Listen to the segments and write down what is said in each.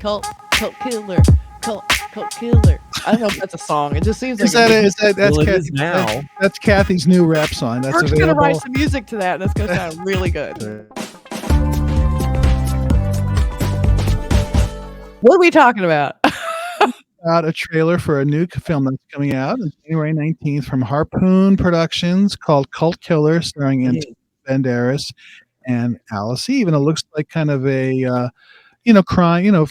cult killer, cult killer. I don't know if that's a song. It just seems like That's Well, it Kathy, is now. That's Kathy's new rap song. That's Burke's gonna available. write some music to that, and it's gonna sound really good. What are we talking about? Out a trailer for a new film that's coming out on January 19th from Harpoon Productions called Cult Killer, starring Banderas and Alice Eve. And it looks like kind of a crime,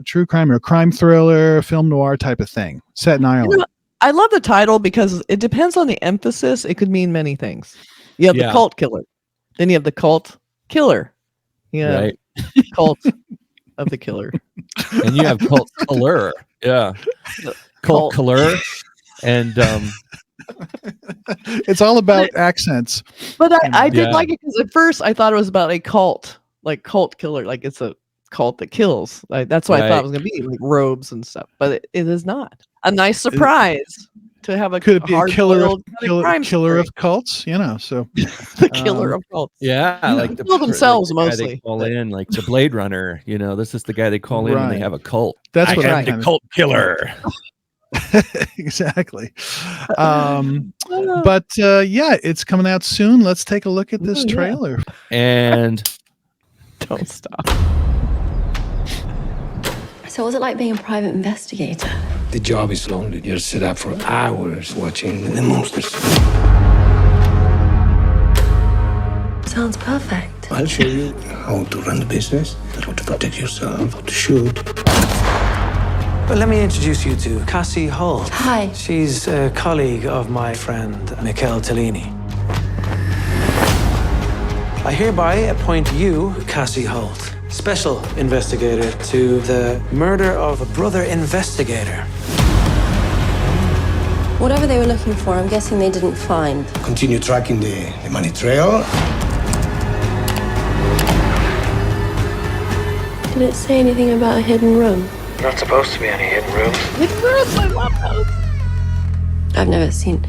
true crime or crime thriller, film noir type of thing set in Ireland. I love the title because it depends on the emphasis. It could mean many things. You have the cult killer, then you have the cult killer. Yeah, right. Cult of the killer, and you have cult killer. Yeah, cult killer, and it's all about accents. But I did like it because at first I thought it was about a cult, like cult killer, like it's a cult that kills. Like that's what I thought it was gonna be, like robes and stuff. But it is not. A nice surprise to have a could it be a killer of cults? So the killer of cults. Yeah, like the kill themselves mostly. They call in like the Blade Runner. This is the guy they call in when they have a cult. That's what I'm the cult killer. Exactly. But it's coming out soon. Let's take a look at this trailer. And don't stop. So what's it like being a private investigator? The job is lonely. You're set up for hours watching the monsters. Sounds perfect. I'll show you how to run the business, how to protect yourself, how to shoot. Well, let me introduce you to Cassie Holt. Hi. She's a colleague of my friend, Michael Tellini. I hereby appoint you, Cassie Holt, special investigator to the murder of a brother investigator. Whatever they were looking for, I'm guessing they didn't find. Continue tracking the money trail. Did it say anything about a hidden room? Not supposed to be any hidden rooms. Hidden rooms, I love those. I've never seen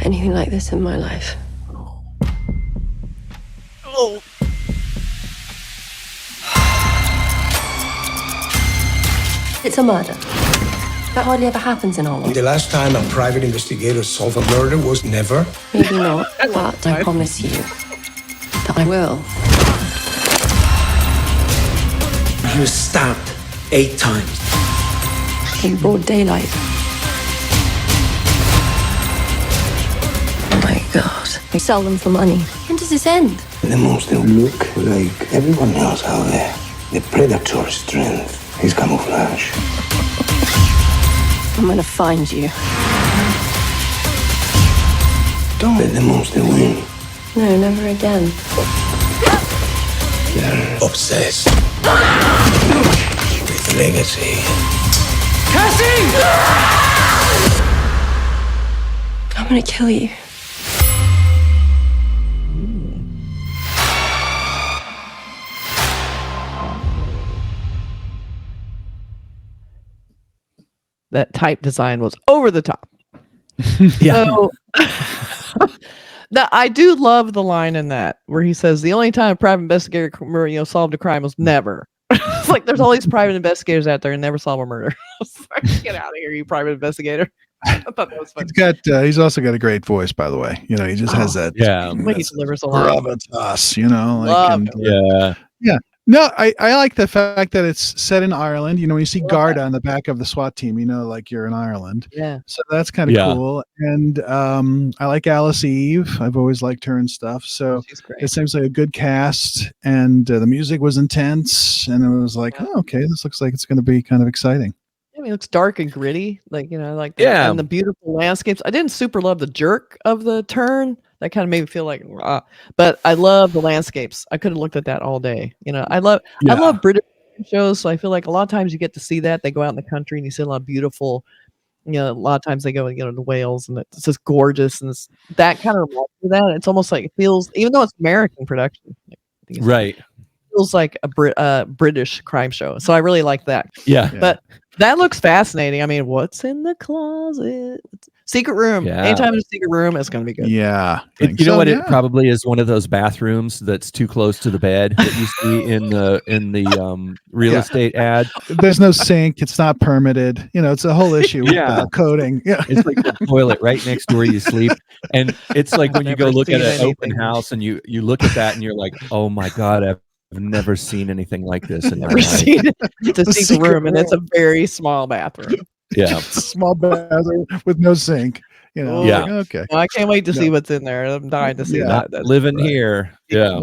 anything like this in my life. Oh. It's a murder. That hardly ever happens in Holland. The last time a private investigator solved a murder was never. Maybe not, but I promise you that I will. He was stabbed 8 times. In broad daylight. Oh my God. They sell them for money. When does this end? The monster look like everyone else out there. The predator's strength is camouflage. I'm gonna find you. Don't let the monster win. No, never again. They're obsessed with legacy. Cassie! I'm gonna kill you. That type design was over the top. Yeah. So, I do love the line in that where he says the only time a private investigator solved a crime was never. It's like there's all these private investigators out there and never solve a murder. Get out of here, you private investigator. I thought that was funny. He's also got a great voice, by the way. He just has that. Yeah. He delivers a lot. Gravitas, Yeah. No, I like the fact that it's set in Ireland. When you see Garda on the back of the SWAT team, like you're in Ireland. Yeah. So that's kind of cool. And I like Alice Eve. I've always liked her and stuff. So it seems like a good cast. And the music was intense. And it was like, oh, okay, this looks like it's going to be kind of exciting. I mean, it looks dark and gritty, and the beautiful landscapes. I didn't super love the jerk of the turn. That kind of made me feel like, but I love the landscapes. I could have looked at that all day. I love British shows, so I feel like a lot of times you get to see that. They go out in the country and you see a lot of beautiful. A lot of times they go, to Wales and it's just gorgeous, and that kind of reminds me of that. It's almost like it feels, even though it's American production, Right. Feels like a British crime show. So I really like that. Yeah. But that looks fascinating. I mean, what's in the closet? Secret Room. Yeah. Anytime there's a Secret Room, it's going to be good. Yeah. You know what? It probably is one of those bathrooms that's too close to the bed that you see in the real estate ad. There's no sink. It's not permitted. It's a whole issue with coding. Yeah. It's like the toilet right next to where you sleep. And it's like when you go look at an open house and you look at that and you're like, oh my God, I've never seen anything like this in my life. It's a secret room, and it's a very small bathroom. Yeah. Small bathroom with no sink. Yeah. Like, okay. Well, I can't wait to see what's in there. I'm dying to see that. Not living here. Yeah.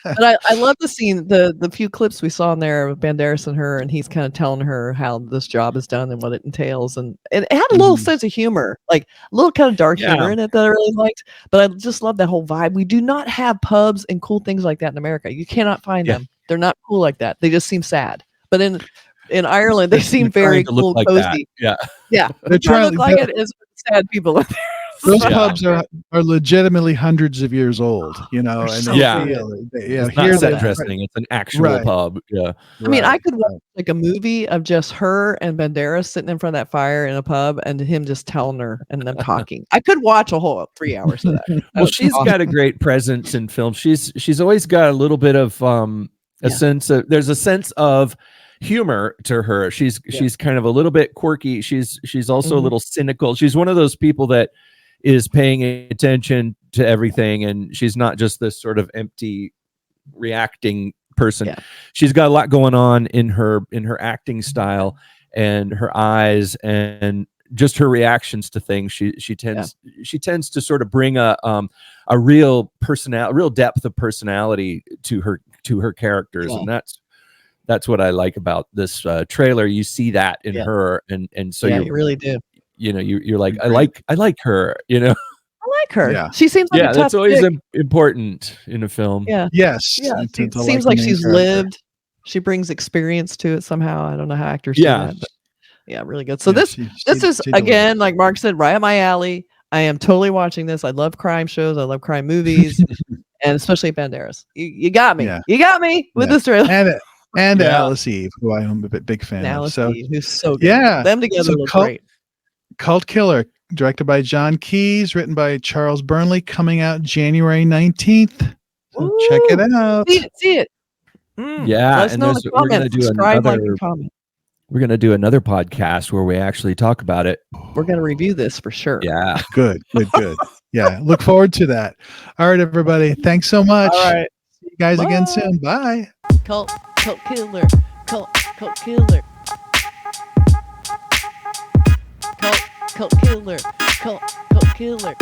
But I love the scene, the few clips we saw in there of Banderas and her, and he's kind of telling her how this job is done and what it entails. And it had a little sense of humor, like a little kind of dark humor in it that I really liked. But I just love that whole vibe. We do not have pubs and cool things like that in America. You cannot find them. They're not cool like that. They just seem sad. But in Ireland, they seem very cool, like cozy. That. Yeah. They're trying to look like it is sad people in there. Those pubs are legitimately hundreds of years old, and it's not set dressing. It's an actual pub. Yeah. I mean, I could watch like a movie of just her and Banderas sitting in front of that fire in a pub and him just telling her and them talking. I could watch a whole 3 hours of that. Well, she's got a great presence in film. She's always got a little bit of there's a sense of humor to her. She's kind of a little bit quirky. She's also a little cynical. She's one of those people that is paying attention to everything, and she's not just this sort of empty reacting person. She's got a lot going on in her acting style and her eyes and just her reactions to things. She tends to sort of bring a real depth of personality to her characters, and that's what I like about this trailer. You see that in her, and so you really do. You're like, I like her. I like her. Yeah. She seems like a tough that's always chick. Important in a film. Yeah. Yes. Yeah. It seems like she's lived. She brings experience to it somehow. I don't know how actors do that, but really good. So this is again, like Mark said, right up my alley. I am totally watching this. I love crime shows. I love crime movies, and especially Banderas. You got me. Yeah. You got me with this trailer. And Alice Eve, who I am a big fan of. So Eve, who's so good. Yeah, them together look great. Cult Killer, directed by Jon Keeyes, written by Charles Burnley, coming out January 19th. So check it out. See it. Yeah, and we're going to do we're going to do another podcast where we actually talk about it. We're going to review this for sure. Yeah. Good. Yeah, look forward to that. All right, everybody. Thanks so much. All right. See you guys again soon. Bye. Cult killer. Cult killer. Cult killer. Cult killer.